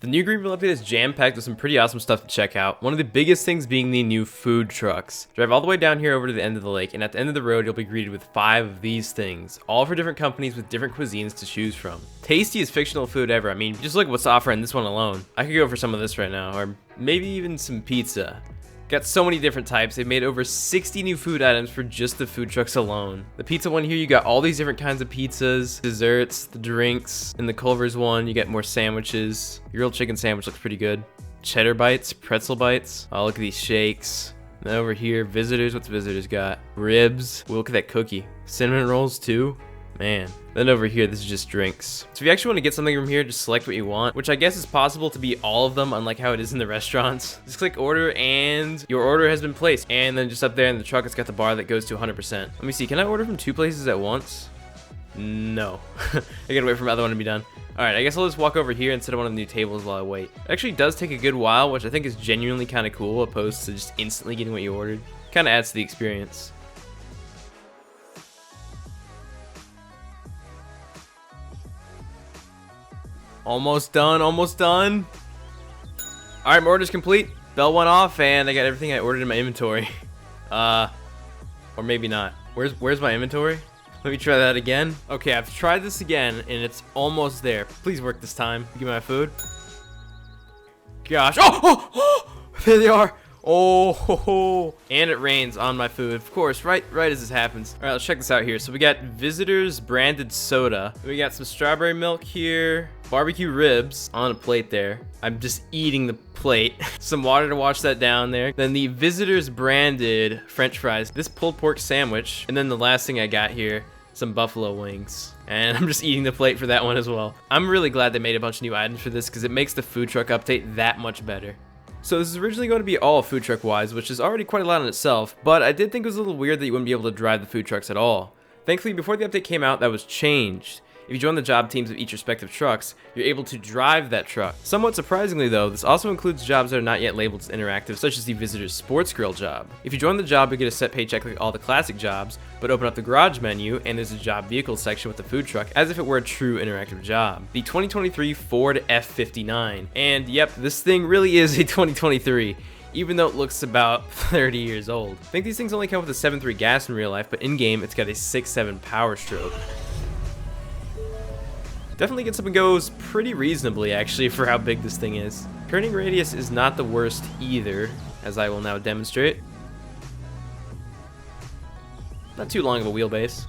The new Greenville update is jam-packed with some pretty awesome stuff to check out. One of the biggest things being the new food trucks. Drive all the way down here over to the end of the lake, and at the end of the road, you'll be greeted with 5 of these things, all for different companies with different cuisines to choose from. Tastiest fictional food ever. I mean, just look at what's offered in this one alone. I could go for some of this right now, or maybe even some pizza. Got so many different types. They've made over 60 new food items for just the food trucks alone. The pizza one here, you got all these different kinds of pizzas, desserts, the drinks. In the Culver's one, you get more sandwiches. Your grilled chicken sandwich looks pretty good. Cheddar bites, pretzel bites. Oh, look at these shakes. And then over here, visitors. What's visitors got? Ribs. Ooh, look at that cookie. Cinnamon rolls too. Man. Then over here, this is just drinks. So if you actually want to get something from here, just select what you want, which I guess is possible to be all of them, unlike how it is in the restaurants. Just click order and your order has been placed. And then just up there in the truck, it's got the bar that goes to 100%. Let me see, can I order from 2 places at once? No. I gotta wait for my other one to be done. All right, I guess I'll just walk over here and sit at one of the new tables while I wait. It actually does take a good while, which I think is genuinely kind of cool, opposed to just instantly getting what you ordered. Kind of adds to the experience. Almost done, almost done. All right, my order's complete. Bell went off and I got everything I ordered in my inventory. Or maybe not. Where's my inventory? Let me try that again. Okay, I've tried this again and it's almost there. Please work this time. Give me my food. Gosh, oh, there they are. Oh, and it rains on my food, of course, right as this happens. All right, let's check this out here. So we got Visitors branded soda. We got some strawberry milk here, barbecue ribs on a plate there. I'm just eating the plate. Some water to wash that down there. Then the Visitors branded French fries, this pulled pork sandwich, and then the last thing I got here, some buffalo wings. And I'm just eating the plate for that one as well. I'm really glad they made a bunch of new items for this because it makes the food truck update that much better. So this is originally going to be all food truck wise, which is already quite a lot in itself, but I did think it was a little weird that you wouldn't be able to drive the food trucks at all. Thankfully, before the update came out, that was changed. If you join the job teams of each respective trucks, you're able to drive that truck. Somewhat surprisingly though, this also includes jobs that are not yet labeled as interactive, such as the Visitor's Sports Grill job. If you join the job, you get a set paycheck like all the classic jobs, but open up the garage menu and there's a job vehicle section with the food truck as if it were a true interactive job. The 2023 Ford F59. And yep, this thing really is a 2023. Even though it looks about 30 years old. I think these things only come with a 7.3 gas in real life, but in-game it's got a 6.7 power stroke. Definitely gets up and goes pretty reasonably actually for how big this thing is. Turning radius is not the worst either, as I will now demonstrate. Not too long of a wheelbase.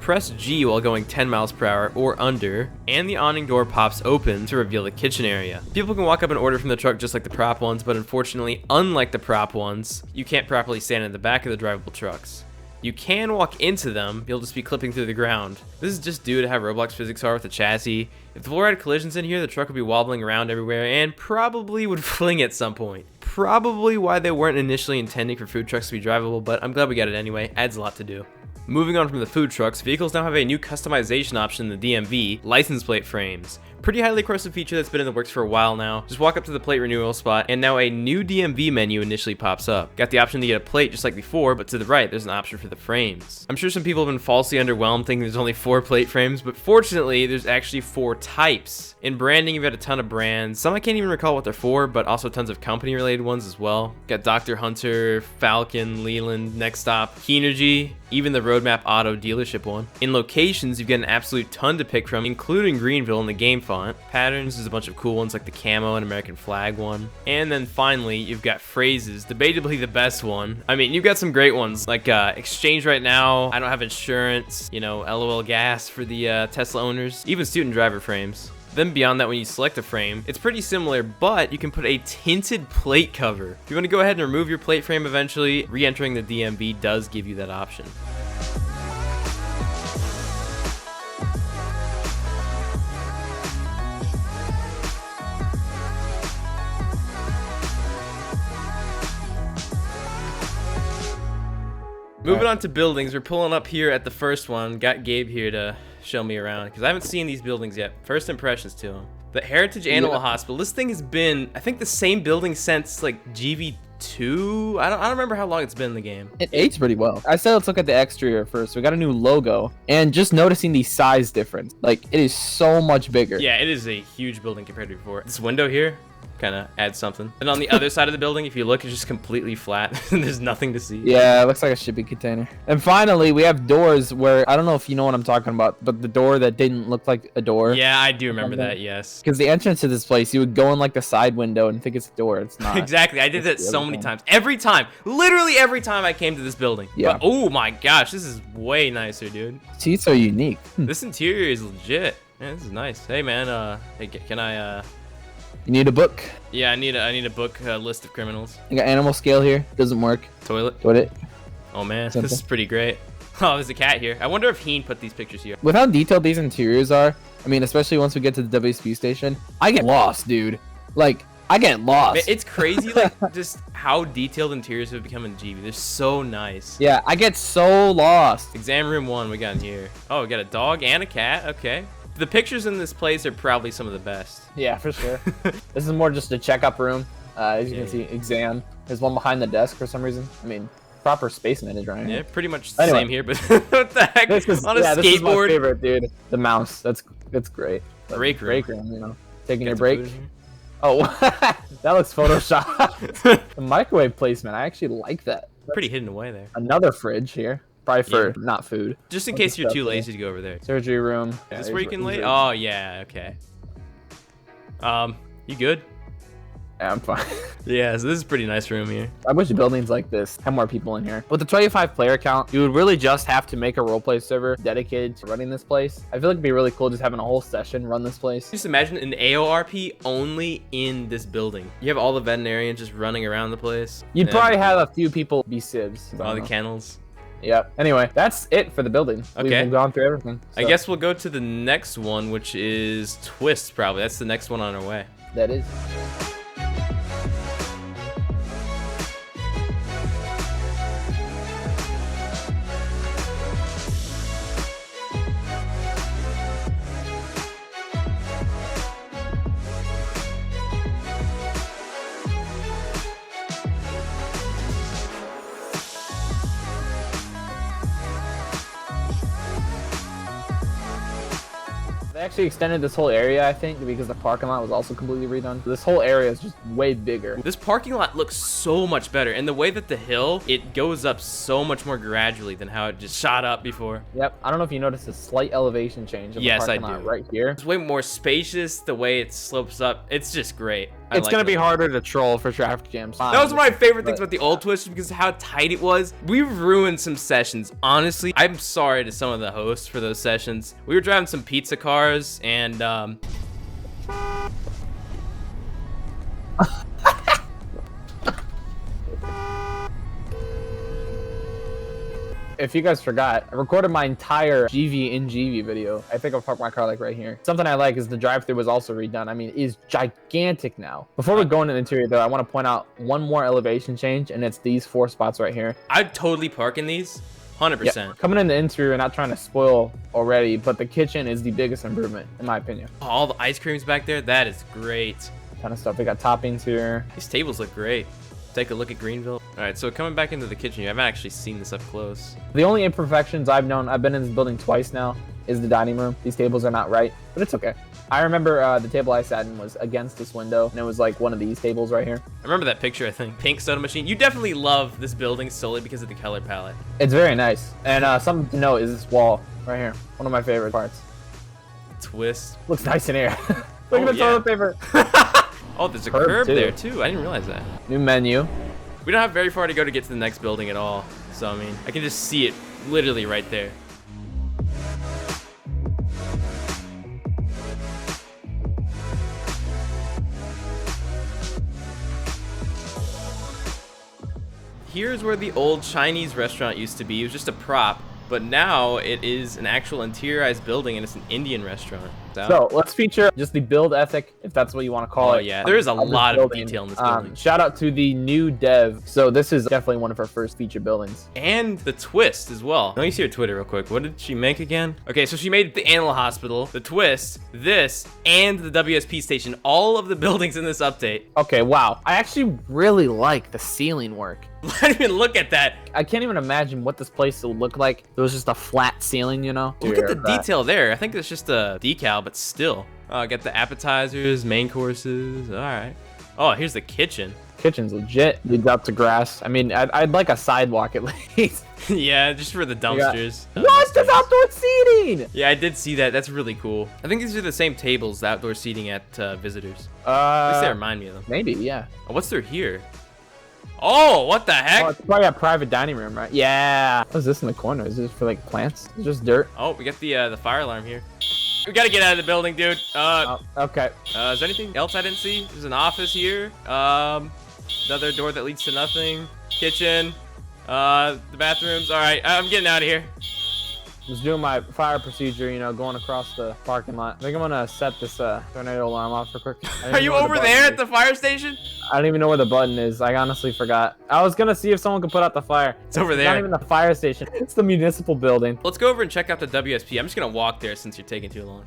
Press G while going 10 miles per hour or under, and the awning door pops open to reveal the kitchen area. People can walk up and order from the truck just like the prop ones, but unfortunately, unlike the prop ones, you can't properly stand in the back of the drivable trucks. You can walk into them, you'll just be clipping through the ground. This is just due to how Roblox physics are with the chassis. If the floor had collisions in here, the truck would be wobbling around everywhere and probably would fling at some point. Probably why they weren't initially intending for food trucks to be drivable, but I'm glad we got it anyway. Adds a lot to do. Moving on from the food trucks, vehicles now have a new customization option in the DMV, license plate frames. Pretty highly requested feature that's been in the works for a while now. Just walk up to the plate renewal spot and now a new DMV menu initially pops up. Got the option to get a plate just like before, but to the right there's an option for the frames. I'm sure some people have been falsely underwhelmed thinking there's only 4 plate frames, but fortunately there's actually 4 types. In branding, you've got a ton of brands. Some I can't even recall what they're for, but also tons of company related ones as well. Got Dr. Hunter, Falcon, Leland, Next Stop, Heenergy, even the Roadmap Auto dealership one. In locations, you've got an absolute ton to pick from, including Greenville in the game font. Patterns is a bunch of cool ones like the camo and American flag one. And then finally, you've got phrases, debatably the best one. I mean, you've got some great ones like exchange right now, I don't have insurance, you know, LOL gas for the Tesla owners, even student driver frames. Then beyond that, when you select a frame, it's pretty similar, but you can put a tinted plate cover. If you want to go ahead and remove your plate frame eventually, re-entering the DMV does give you that option. Moving on to buildings, we're pulling up here at the first one. Got Gabe here to show me around because I haven't seen these buildings yet. First impressions to them. The Heritage Animal Hospital. This thing has been, I think, the same building since like GV2 2. I don't remember how long it's been in the game. It aged pretty well. I said let's look at the exterior first. We got a new logo, and just noticing the size difference. Like, it is so much bigger. Yeah, it is a huge building compared to before. This window here kind of adds something. And on the other side of the building, if you look, it's just completely flat. There's nothing to see. Yeah, it looks like a shipping container. And finally, we have doors where, I don't know if you know what I'm talking about, but the door that didn't look like a door. Yeah, I do remember that, yes. Because the entrance to this place, you would go in like the side window and think it's a door. It's not. Exactly. I did that so many times. Every time. Literally every time I came to this building. Yeah. But, oh my gosh, this is way nicer, dude. Seats are unique. This interior is legit. Man, this is nice. Hey, man, hey, can I, You need a book. Yeah, I need a book list of criminals. You got animal scale here. Doesn't work. Toilet. Oh man, Simple. this is pretty great. Oh, there's a cat here. I wonder if HEEN put these pictures here. With how detailed these interiors are, I mean, especially once we get to the WSP station, I get lost, dude. Like, I get lost. Man, it's crazy, like, just how detailed interiors have become in GB. They're so nice. Yeah, I get so lost. Exam room 1 we got in here. Oh, we got a dog and a cat. Okay. The pictures in this place are probably some of the best. Yeah, for sure. This is more just a checkup room. As you can see, exam. There's one behind the desk for some reason. I mean, proper space management. Yeah, pretty much the same here, but what the heck? This is, on a yeah, skateboard. This is my favorite, dude. The mouse. That's great. Break room. Break room, you know. Taking your Got some break. food in here. Oh, that looks photoshopped. The microwave placement. I actually like that. Pretty hidden away there. Another fridge here. Probably for not food. Just in case you're too lazy to go over there. Surgery room. Is this where you can lay? Oh, yeah, okay. You good? Yeah, I'm fine. Yeah, so this is a pretty nice room here. I wish buildings like this had more people in here. With the 25 player count, you would really just have to make a roleplay server dedicated to running this place. I feel like it'd be really cool just having a whole session run this place. Just imagine an AORP only in this building. You have all the veterinarians just running around the place. You'd probably have a few people be civs. All the kennels. Yep. Anyway, that's it for the building. Okay. We've gone through everything. So. I guess we'll go to the next one, which is Twist, probably. That's the next one on our way. That is. They actually extended this whole area, I think, because the parking lot was also completely redone. This whole area is just way bigger. This parking lot looks so much better. And the way that the hill, it goes up so much more gradually than how it just shot up before. Yep. I don't know if you noticed a slight elevation change of the parking lot right here. It's way more spacious, the way it slopes up. It's just great. It's going to be harder to troll for traffic jams. That was one of my favorite things about the old Twist because of how tight it was. We ruined some sessions. Honestly, I'm sorry to some of the hosts for those sessions. We were driving some pizza cars and if you guys forgot, I recorded my entire GV in GV video. I think I'll park my car like right here. Something I like is the drive-thru was also redone. I mean, it is gigantic now. Before we go into the interior though, I want to point out one more elevation change, and it's these 4 spots right here. I'd totally park in these. 100%. Yep. Coming in the interior, not trying to spoil already, but the kitchen is the biggest improvement, in my opinion. Oh, all the ice creams back there, that is great. Kind of stuff. We got toppings here. These tables look great. Take a look at Greenville. All right, so coming back into the kitchen, you haven't actually seen this up close. The only imperfections I've known, I've been in this building twice now, is the dining room. These tables are not right, but it's okay. I remember the table I sat in was against this window, and it was like one of these tables right here. I remember that picture, I think. Pink soda machine. You definitely love this building solely because of the color palette. It's very nice. And something to note is this wall right here. One of my favorite parts. Twist. Looks nice in here. Look at the toilet paper. Oh, there's a curb there too. I didn't realize that. New menu. We don't have very far to go to get to the next building at all. So, I mean, I can just see it literally right there. Here's where the old Chinese restaurant used to be. It was just a prop, but now it is an actual interiorized building and it's an Indian restaurant. So let's feature just the build ethic, if that's what you want to call it. Oh yeah, there is a lot of detail in this building. Shout out to the new dev. So this is definitely one of our first feature buildings. And the twist as well. Let me see her Twitter real quick. What did she make again? Okay, so she made the animal hospital, the twist, this, and the WSP station. All of the buildings in this update. Okay, wow. I actually really like the ceiling work. I didn't even look at that. I can't even imagine what this place would look like if it was just a flat ceiling, you know? Look at the detail there. I think it's just a decal, but still. Get the appetizers, main courses. All right. Oh, here's the kitchen. Kitchen's legit. Leads up to grass. I mean, I'd like a sidewalk at least. Yeah, just for the dumpsters. What? There's outdoor seating! Yeah, I did see that. That's really cool. I think these are the same tables, the outdoor seating at visitors. At least they remind me of them. Maybe, yeah. Oh, what's there here? Oh, what the heck? Oh, it's probably a private dining room, right? Yeah. What's this in the corner? Is this for like plants? It's just dirt. Oh, we got the fire alarm here. We gotta get out of the building, dude. Okay. Is there anything else I didn't see? There's an office here. Another door that leads to nothing. Kitchen. The bathrooms. All right, I'm getting out of here. Just doing my fire procedure, you know, going across the parking lot. I think I'm gonna set this tornado alarm off for quick. Are you over there at the fire station? I don't even know where the button is. I honestly forgot. I was gonna see if someone could put out the fire. It's over there. Not even the fire station. It's the municipal building. Let's go over and check out the WSP. I'm just gonna walk there since you're taking too long.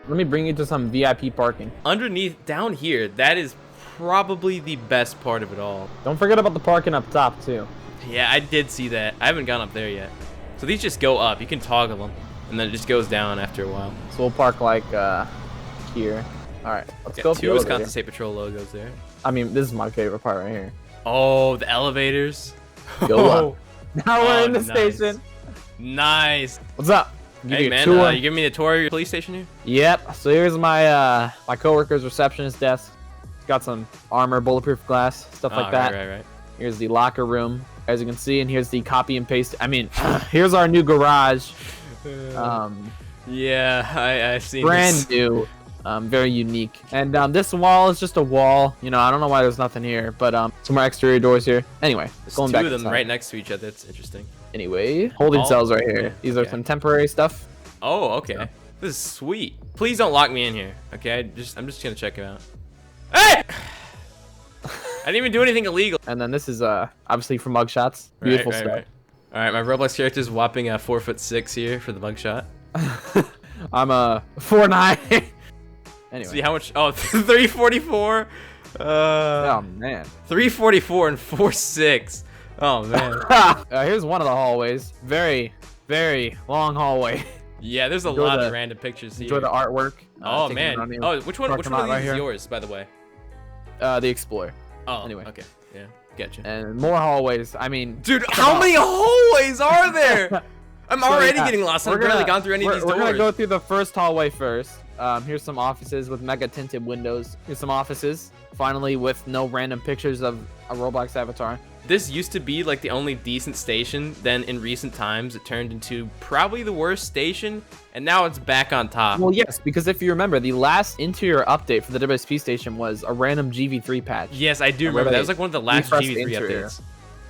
Let me bring you to some VIP parking. Underneath, down here, that is probably the best part of it all. Don't forget about the parking up top, too. Yeah, I did see that. I haven't gone up there yet. So these just go up. You can toggle them, and then it just goes down after a while. So we'll park, like, here. All right, let's go. Two Wisconsin State Patrol logos there. I mean, this is my favorite part right here. Oh, the elevators. Go up. Now we're in the station. Nice. What's up? Hey man, you give me a tour of your police station here? Yep. So here's my my coworker's receptionist desk. It's got some armor, bulletproof glass, stuff like that. Right. Here's the locker room, as you can see, and here's the copy and paste. I mean, here's our new garage. Yeah, I've seen brand this. New, very unique. And this wall is just a wall. You know, I don't know why there's nothing here, but some more exterior doors here. Anyway, there's going back two of them inside. right next to each other. That's interesting. Anyway, holding cells right here. These are some temporary stuff. Oh, okay. This is sweet. Please don't lock me in here. Okay, I'm just gonna check it out. Hey! I didn't even do anything illegal. And then this is obviously for mugshots. Beautiful stuff. Right. All right, my Roblox character is whopping 4'6" here for the mugshot. I'm 4'9". Anyway. See how much? Oh, 344. Oh man. 344 and 4'6". Oh man. Here's one of the hallways. Very, very long hallway. Yeah, there's a lot of random pictures here. Enjoy the artwork. Oh man. Oh, which one of these is yours, by the way? The Explorer. Oh, anyway. Okay. Yeah, getcha. And more hallways. I mean, dude, how many hallways are there? I'm already getting lost. I've barely gone through any of these doors. We're gonna go through the first hallway first. Here's some offices with mega tinted windows. Here's some offices, finally, with no random pictures of a Roblox avatar. This used to be like the only decent station. Then in recent times, it turned into probably the worst station, and now it's back on top. Well, yes, because if you remember, the last interior update for the WSP station was a random GV3 patch. Yes, I do remember. That was like one of the last GV3 updates.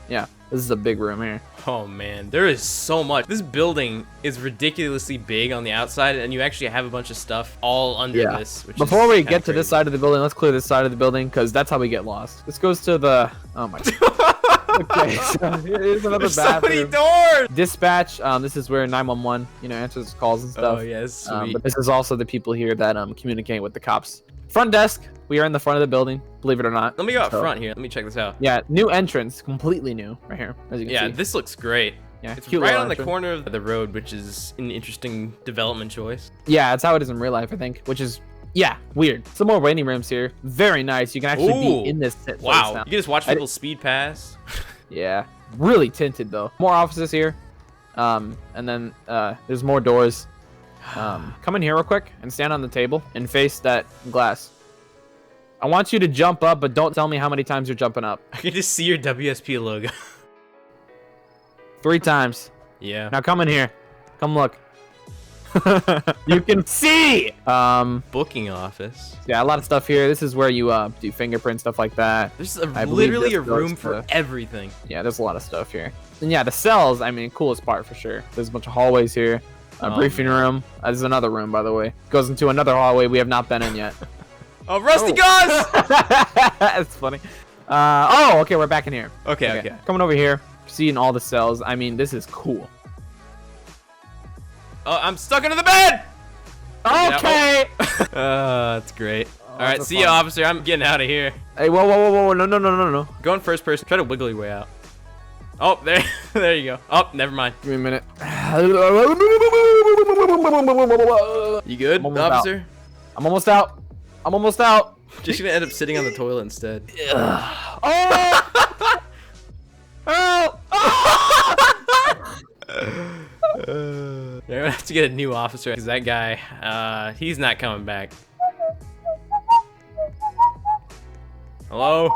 Yeah, this is a big room here. Oh man, there is so much. This building is ridiculously big on the outside, and you actually have a bunch of stuff all under this. Which Before we get to this side of the building, let's clear this side of the building, because that's how we get lost. This goes to the... Oh my god. Okay, so here's another bathroom. So many doors! Dispatch, this is where 911, you know, answers calls and stuff. Oh yes, sweet. But this is also the people here that communicate with the cops. Front desk, we are in the front of the building, believe it or not. Let me go up front here. Let me check this out. Yeah, new entrance, completely new, right here, as you can see. Yeah, this looks great. Yeah, it's right on the corner of the road, which is an interesting development choice. Yeah, that's how it is in real life, I think, which is... Yeah, weird. Some more waiting rooms here. Very nice. You can actually be in this place wow. now. You can just watch people speed pass. Yeah, really tinted though. More offices here. And then there's more doors. Come in here real quick and stand on the table and face that glass. I want you to jump up, but don't tell me how many times you're jumping up. I can just see your WSP logo. 3 times. Yeah. Now come in here. Come look. You can see. Booking office. Yeah, a lot of stuff here. This is where you do fingerprint stuff like that. There's literally a room for everything. Yeah, there's a lot of stuff here. And yeah, the cells, I mean, coolest part for sure. There's a bunch of hallways here. A briefing room. There's another room, by the way. Goes into another hallway we have not been in yet. Oh, rusty guns! That's funny. Oh, okay, we're back in here. Okay. Coming over here, seeing all the cells. I mean, this is cool. Oh, I'm stuck under the bed! Okay! That's great. All right, see you, officer. I'm getting out of here. Hey, whoa. No. Go in first person. Try to wiggle your way out. Oh, there you go. Oh, never mind. Give me a minute. You good, officer? I'm almost out. Just gonna end up sitting on the toilet instead. Oh! Oh! Yeah, we have to get a new officer because that guy, he's not coming back. Hello?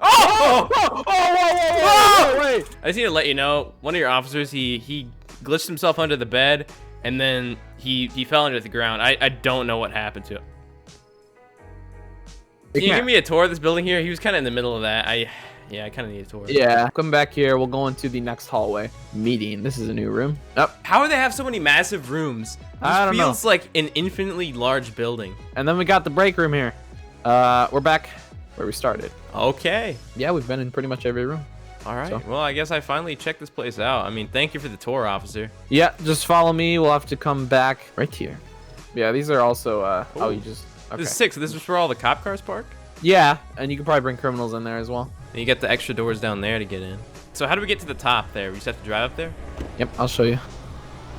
Oh! Whoa, wait. I just need to let you know, one of your officers, he glitched himself under the bed, and then he fell under the ground. I don't know what happened to him. Can you give me a tour of this building here? He was kind of in the middle of that. Yeah, I kind of need a tour. Yeah, come back here. We'll go into the next hallway. Meeting. This is a new room. Oh. How do they have so many massive rooms? I don't know. Feels like an infinitely large building. And then we got the break room here. We're back where we started. Okay. Yeah, we've been in pretty much every room. All right. Well, I guess I finally checked this place out. I mean, thank you for the tour, officer. Yeah, just follow me. We'll have to come back right here. Yeah, these are also, oh, you just, okay. This is 6. This is where all the cop cars park? Yeah, and you can probably bring criminals in there as well. And you get the extra doors down there to get in. So how do we get to the top there? We just have to drive up there? Yep, I'll show you.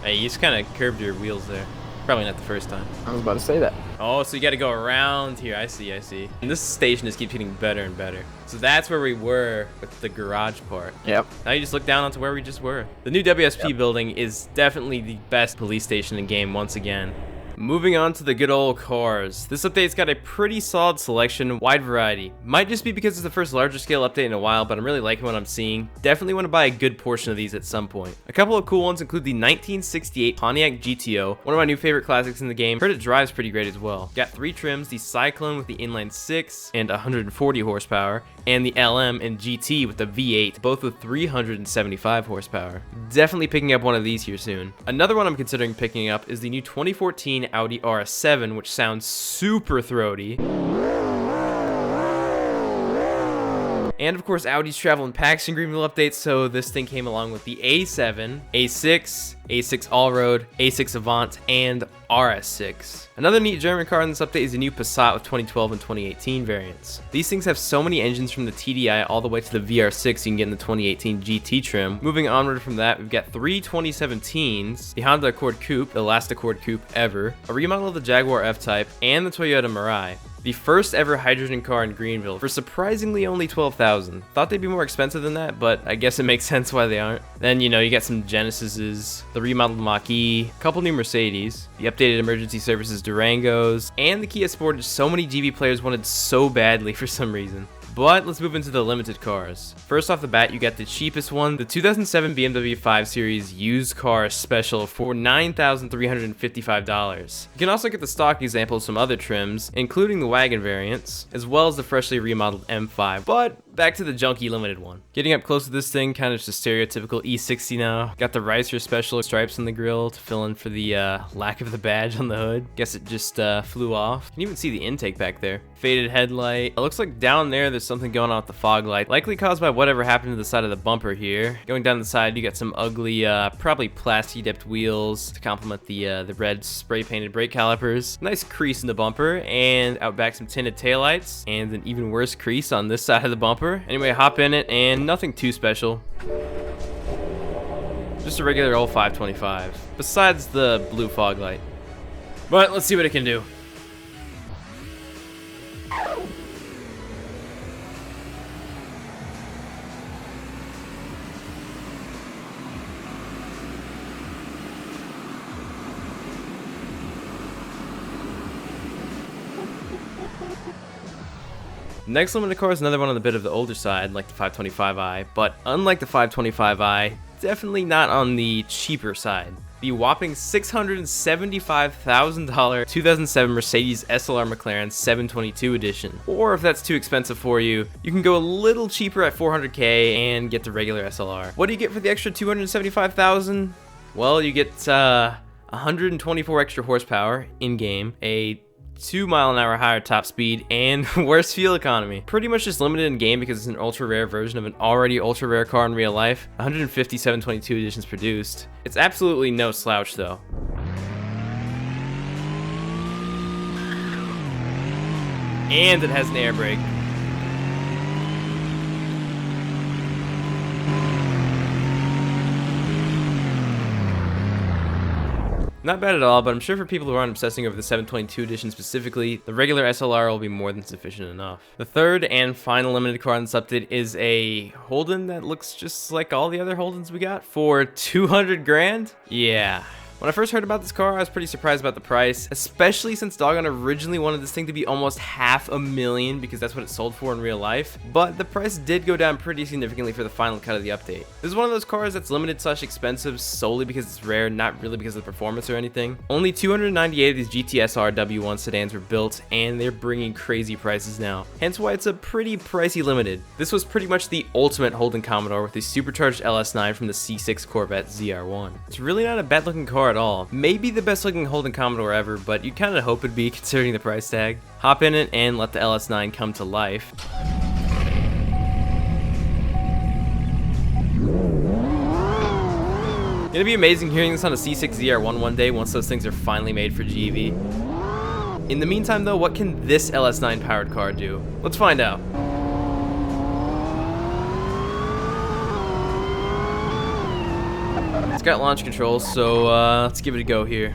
Hey, you just kind of curved your wheels there. Probably not the first time. I was about to say that. Oh, so you got to go around here. I see. And this station just keeps getting better and better. So that's where we were with the garage part. Yep. Now you just look down onto where we just were. The new WSP building is definitely the best police station in the game once again. Moving on to the good old cars. This update's got a pretty solid selection, wide variety. Might just be because it's the first larger scale update in a while, but I'm really liking what I'm seeing. Definitely want to buy a good portion of these at some point. A couple of cool ones include the 1968 Pontiac GTO, one of my new favorite classics in the game. Heard it drives pretty great as well. Got 3 trims, the Cyclone with the inline 6 and 140 horsepower, and the LM and GT with the V8, both with 375 horsepower. Definitely picking up one of these here soon. Another one I'm considering picking up is the new 2014 Audi RS7, which sounds super throaty. And of course, Audi's traveling packs in Greenville updates, so this thing came along with the A7, A6, A6 Allroad, A6 Avant, and RS6. Another neat German car in this update is the new Passat with 2012 and 2018 variants. These things have so many engines from the TDI all the way to the VR6 you can get in the 2018 GT trim. Moving onward from that, we've got 3 2017s, the Honda Accord Coupe, the last Accord Coupe ever, a remodel of the Jaguar F-Type, and the Toyota Mirai. The first ever hydrogen car in Greenville for surprisingly only $12,000. Thought they'd be more expensive than that, but I guess it makes sense why they aren't. Then, you know, you got some Genesises, the remodeled Mach-E, a couple new Mercedes, the updated emergency services Durangos, and the Kia Sportage so many GB players wanted so badly for some reason. But let's move into the limited cars. First off the bat, you got the cheapest one, the 2007 BMW 5 Series used car special for $9,355. You can also get the stock example of some other trims, including the wagon variants, as well as the freshly remodeled M5, but back to the junky limited one. Getting up close to this thing, kind of just a stereotypical E60 now. Got the Ricer special stripes on the grille to fill in for the lack of the badge on the hood. Guess it just flew off. You can even see the intake back there. Faded headlight. It looks like down there there's something going on with the fog light, likely caused by whatever happened to the side of the bumper here. Going down the side, you got some ugly, probably plastic dipped wheels to complement the red spray painted brake calipers. Nice crease in the bumper, and out back some tinted taillights, and an even worse crease on this side of the bumper. Anyway, hop in it, and nothing too special. Just a regular old 525, besides the blue fog light. But let's see what it can do. Next limited car is another one on the bit of the older side, like the 525i, but unlike the 525i, definitely not on the cheaper side. The whopping $675,000 2007 Mercedes SLR McLaren 722 edition. Or if that's too expensive for you, you can go a little cheaper at $400K and get the regular SLR. What do you get for the extra $275,000? Well, you get 124 extra horsepower in-game, a 2-mile-an-hour higher top speed, and worse fuel economy. Pretty much just limited in game because it's an ultra rare version of an already ultra rare car in real life. 150 722 editions produced. It's absolutely no slouch though. And it has an air brake. Not bad at all, but I'm sure for people who aren't obsessing over the 722 edition specifically, the regular SLR will be more than sufficient enough. The third and final limited car on this update is a Holden that looks just like all the other Holdens we got for 200 grand? Yeah. When I first heard about this car, I was pretty surprised about the price, especially since Doggone originally wanted this thing to be almost $500,000 because that's what it sold for in real life, but the price did go down pretty significantly for the final cut of the update. This is one of those cars that's limited / expensive solely because it's rare, not really because of the performance or anything. Only 298 of these GTSR W1 sedans were built, and they're bringing crazy prices now, hence why it's a pretty pricey limited. This was pretty much the ultimate Holden Commodore with the supercharged LS9 from the C6 Corvette ZR1. It's really not a bad looking car at all. Maybe the best looking Holden Commodore ever, but you kind of hope it'd be considering the price tag. Hop in it and let the LS9 come to life. It'll be amazing hearing this on a C6 ZR1 one day once those things are finally made for GV. In the meantime though, what can this LS9 powered car do? Let's find out. It's got launch controls, so let's give it a go here.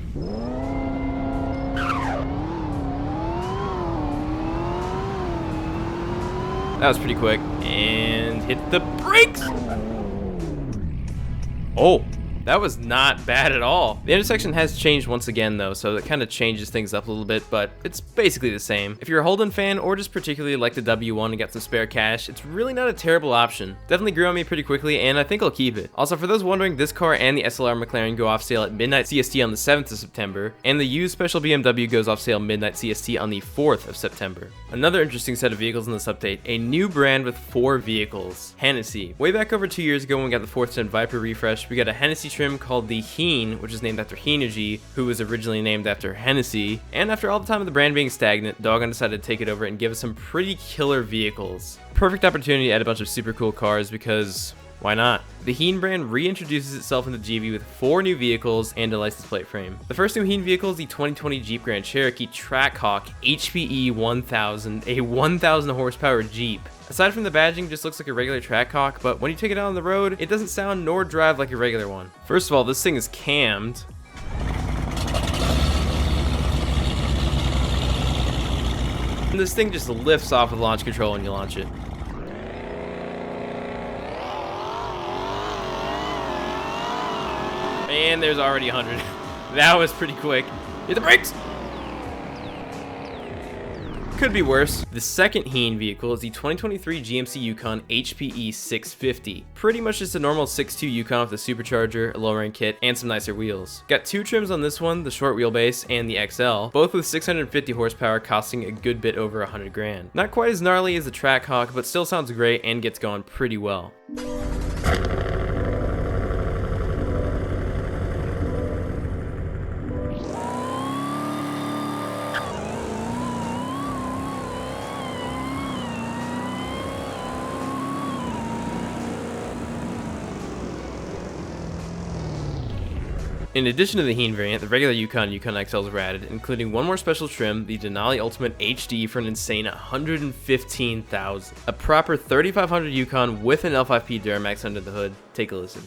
That was pretty quick. And hit the brakes! Oh! That was not bad at all. The intersection has changed once again though, so it kind of changes things up a little bit, but it's basically the same. If you're a Holden fan or just particularly like the W1 and got some spare cash, it's really not a terrible option. Definitely grew on me pretty quickly, and I think I'll keep it. Also, for those wondering, this car and the SLR McLaren go off sale at midnight CST on the 7th of September, and the used special BMW goes off sale midnight CST on the 4th of September. Another interesting set of vehicles in this update, a new brand with 4 vehicles, Hennessey. Way back over 2 years ago when we got the 4th gen Viper refresh, we got a Hennessey trim called the HEEN, which is named after Hennessey, who was originally named after Hennessey. And after all the time of the brand being stagnant, Doggone decided to take it over and give us some pretty killer vehicles. Perfect opportunity to add a bunch of super cool cars because why not? The HEEN brand reintroduces itself into GV with 4 new vehicles and a license plate frame. The first new HEEN vehicle is the 2020 Jeep Grand Cherokee Trackhawk HPE 1000, a 1000 horsepower Jeep. Aside from the badging, just looks like a regular Trackhawk, but when you take it out on the road, it doesn't sound nor drive like a regular one. First of all, this thing is cammed. And this thing just lifts off with launch control when you launch it. And there's already 100. That was pretty quick. Hit the brakes! Could be worse. The second HEEN vehicle is the 2023 GMC Yukon HPE 650. Pretty much just a normal 6.2 Yukon with a supercharger, a lowering kit, and some nicer wheels. Got 2 trims on this one, the short wheelbase and the XL, both with 650 horsepower costing a good bit over 100 grand. Not quite as gnarly as the Trackhawk, but still sounds great and gets going pretty well. In addition to the HEEN variant, the regular Yukon XLs were added, including one more special trim, the Denali Ultimate HD for an insane $115,000. A proper 3500 Yukon with an L5P Duramax under the hood. Take a listen.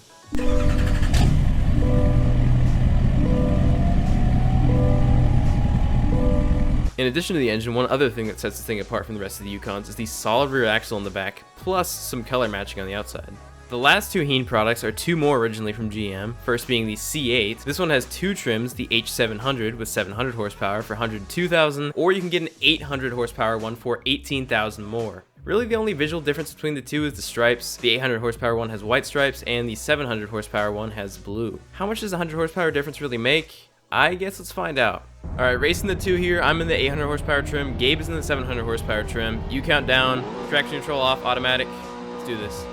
In addition to the engine, one other thing that sets this thing apart from the rest of the Yukons is the solid rear axle in the back, plus some color matching on the outside. The last two HEEN products are two more originally from GM, first being the C8. This one has two trims, the H700 with 700 horsepower for $102,000, or you can get an 800 horsepower one for $18,000 more. Really, the only visual difference between the two is the stripes. The 800 horsepower one has white stripes, and the 700 horsepower one has blue. How much does the 100 horsepower difference really make? I guess let's find out. Alright, racing the two here. I'm in the 800 horsepower trim. Gabe is in the 700 horsepower trim. You count down. Traction control off, automatic. Let's do this.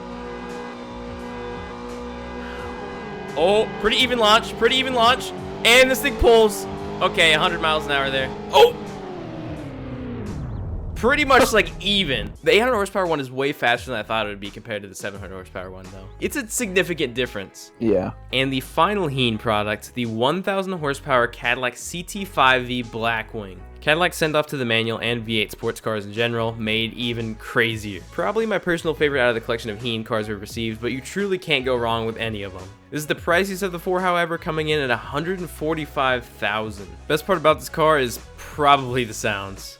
Oh, pretty even launch, and this thing pulls. Okay, 100 miles an hour there. Oh! Pretty much like even. The 800 horsepower one is way faster than I thought it would be compared to the 700 horsepower one though. It's a significant difference. Yeah. And the final HEEN product, the 1000 horsepower Cadillac CT5V Blackwing. Cadillac sent off to the manual and V8 sports cars in general, made even crazier. Probably my personal favorite out of the collection of HEEN cars we've received, but you truly can't go wrong with any of them. This is the priciest of the four, however, coming in at $145,000. Best part about this car is probably the sounds.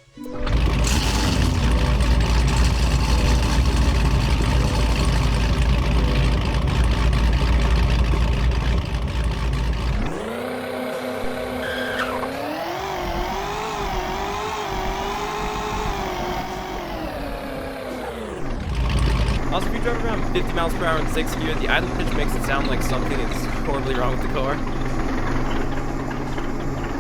Also, if you drive around 50 miles per hour in 6th gear, the idle pitch makes it sound like something is horribly wrong with the car.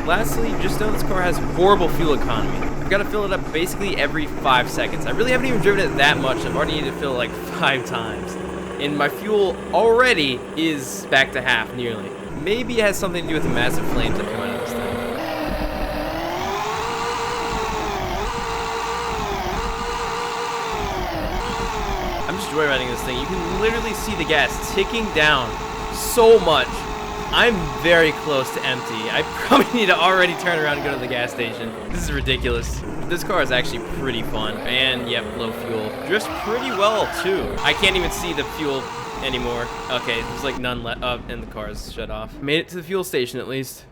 Lastly, just know this car has horrible fuel economy. I've got to fill it up basically every 5 seconds. I really haven't even driven it that much. I've already needed to fill it like 5 times. And my fuel already is back to half, nearly. Maybe it has something to do with the massive flames that come out of this thing. I'm just joyriding this thing. You can literally see the gas ticking down so much. I'm very close to empty. I probably need to already turn around and go to the gas station. This is ridiculous. This car is actually pretty fun. And, yep, low fuel. Drifts pretty well, too. I can't even see the fuel anymore. Okay, there's like none left. And the car's shut off. Made it to the fuel station, at least.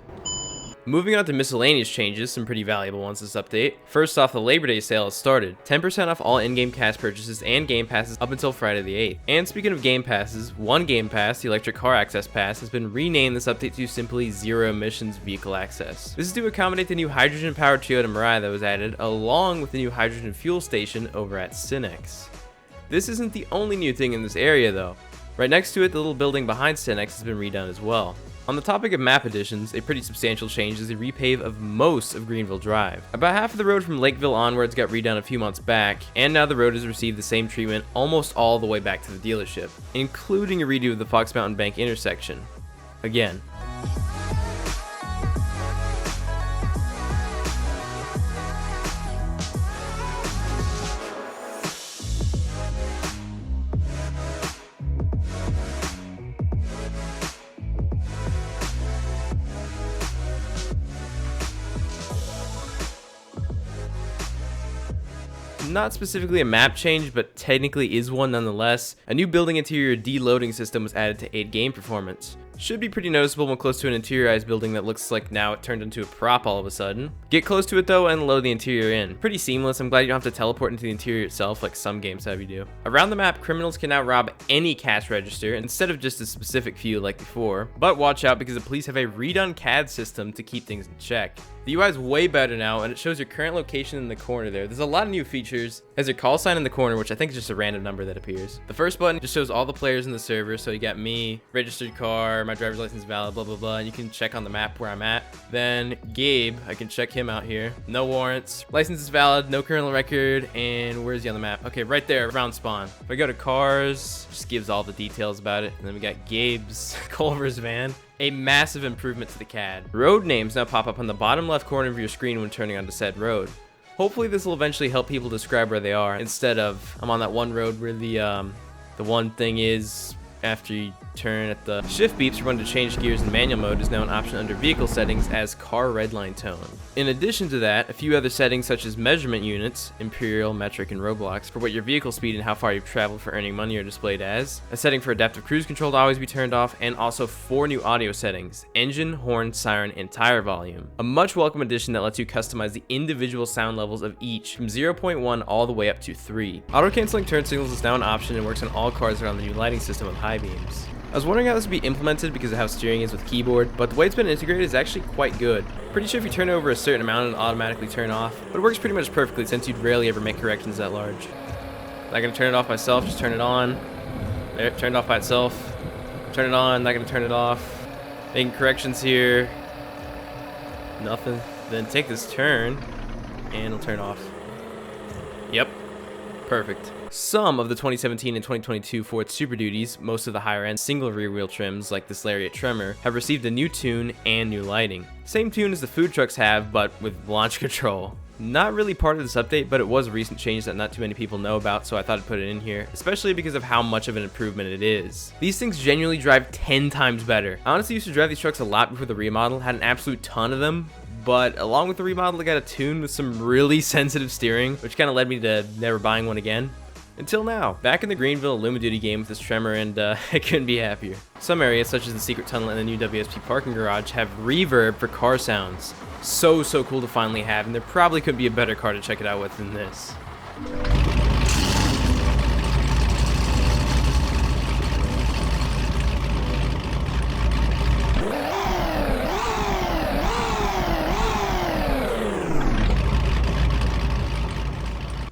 Moving on to miscellaneous changes, some pretty valuable ones this update. First off, the Labor Day sale has started. 10% off all in-game cash purchases and game passes up until Friday the 8th. And speaking of game passes, one game pass, the Electric Car Access Pass, has been renamed this update to simply Zero Emissions Vehicle Access. This is to accommodate the new hydrogen-powered Toyota Mirai that was added, along with the new hydrogen fuel station over at Cinex. This isn't the only new thing in this area though. Right next to it, the little building behind Cinex has been redone as well. On the topic of map additions, a pretty substantial change is the repave of most of Greenville Drive. About half of the road from Lakeville onwards got redone a few months back, and now the road has received the same treatment almost all the way back to the dealership, including a redo of the Fox Mountain Bank intersection. Again. Not specifically a map change, but technically is one nonetheless. A new building interior deloading system was added to aid game performance. Should be pretty noticeable when close to an interiorized building that looks like now it turned into a prop all of a sudden. Get close to it though and load the interior in. Pretty seamless. I'm glad you don't have to teleport into the interior itself like some games have you do. Around the map, criminals can now rob any cash register instead of just a specific few like before. But watch out because the police have a redone CAD system to keep things in check. The UI is way better now, and it shows your current location in the corner there. There's a lot of new features. Has your call sign in the corner, which I think is just a random number that appears. The first button just shows all the players in the server, so you got me, registered car, my driver's license valid, blah, blah, blah, and you can check on the map where I'm at. Then Gabe, I can check him out here. No warrants, license is valid, no criminal record, and where is he on the map? Okay, right there, around spawn. If I go to cars, just gives all the details about it. And then we got Gabe's Culver's van. A massive improvement to the CAD. Road names now pop up on the bottom left corner of your screen when turning onto said road. Hopefully this will eventually help people describe where they are instead of I'm on that one road where the one thing is after you turn at the shift beeps for when to change gears in manual mode is now an option under vehicle settings as car redline tone. In addition to that, a few other settings such as measurement units, imperial, metric, and Roblox for what your vehicle speed and how far you've traveled for earning money are displayed as, a setting for adaptive cruise control to always be turned off, and also 4 new audio settings: engine, horn, siren, and tire volume. A much welcome addition that lets you customize the individual sound levels of each from 0.1 all the way up to 3. Auto canceling turn signals is now an option and works on all cars that are on the new lighting system with high beams. I was wondering how this would be implemented because of how steering is with keyboard, but the way it's been integrated is actually quite good. Pretty sure if you turn over a certain amount it'll automatically turn off, but it works pretty much perfectly since you'd rarely ever make corrections that large. Not gonna turn it off myself, just turn it on. There, turned off by itself. Turn it on, not gonna turn it off. Making corrections here. Nothing. Then take this turn and it'll turn off. Yep. Perfect. Some of the 2017 and 2022 Ford Super Duties, most of the higher end single rear wheel trims like this Lariat Tremor, have received a new tune and new lighting. Same tune as the food trucks have, but with launch control. Not really part of this update, but it was a recent change that not too many people know about, so I thought I'd put it in here, especially because of how much of an improvement it is. These things genuinely drive 10 times better. I honestly used to drive these trucks a lot before the remodel, had an absolute ton of them, but along with the remodel I got a tune with some really sensitive steering, which kind of led me to never buying one again. Until now. Back in the Greenville Duty game with this Tremor, and I couldn't be happier. Some areas, such as the secret tunnel and the new WSP parking garage, have reverb for car sounds. So cool to finally have, and there probably could be a better car to check it out with than this.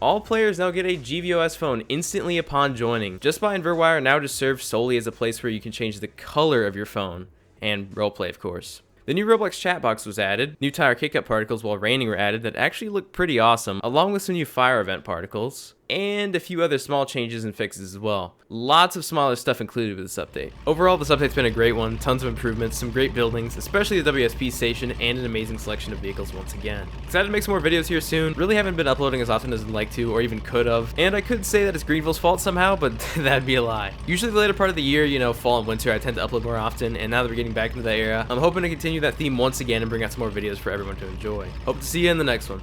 All players now get a GVOS phone instantly upon joining. Just Buy and Verwire now just serve solely as a place where you can change the color of your phone, and roleplay of course. The new Roblox chat box was added, new tire kick-up particles while raining were added that actually look pretty awesome, along with some new fire event particles, and a few other small changes and fixes as well. Lots of smaller stuff included with this update. Overall, this update's been a great one, tons of improvements, some great buildings, especially the WSP station, and an amazing selection of vehicles once again. Excited to make some more videos here soon. Really haven't been uploading as often as I'd like to, or even could have, and I could say that it's Greenville's fault somehow, but that'd be a lie. Usually the later part of the year, you know, fall and winter, I tend to upload more often, and now that we're getting back into that era, I'm hoping to continue that theme once again and bring out some more videos for everyone to enjoy. Hope to see you in the next one.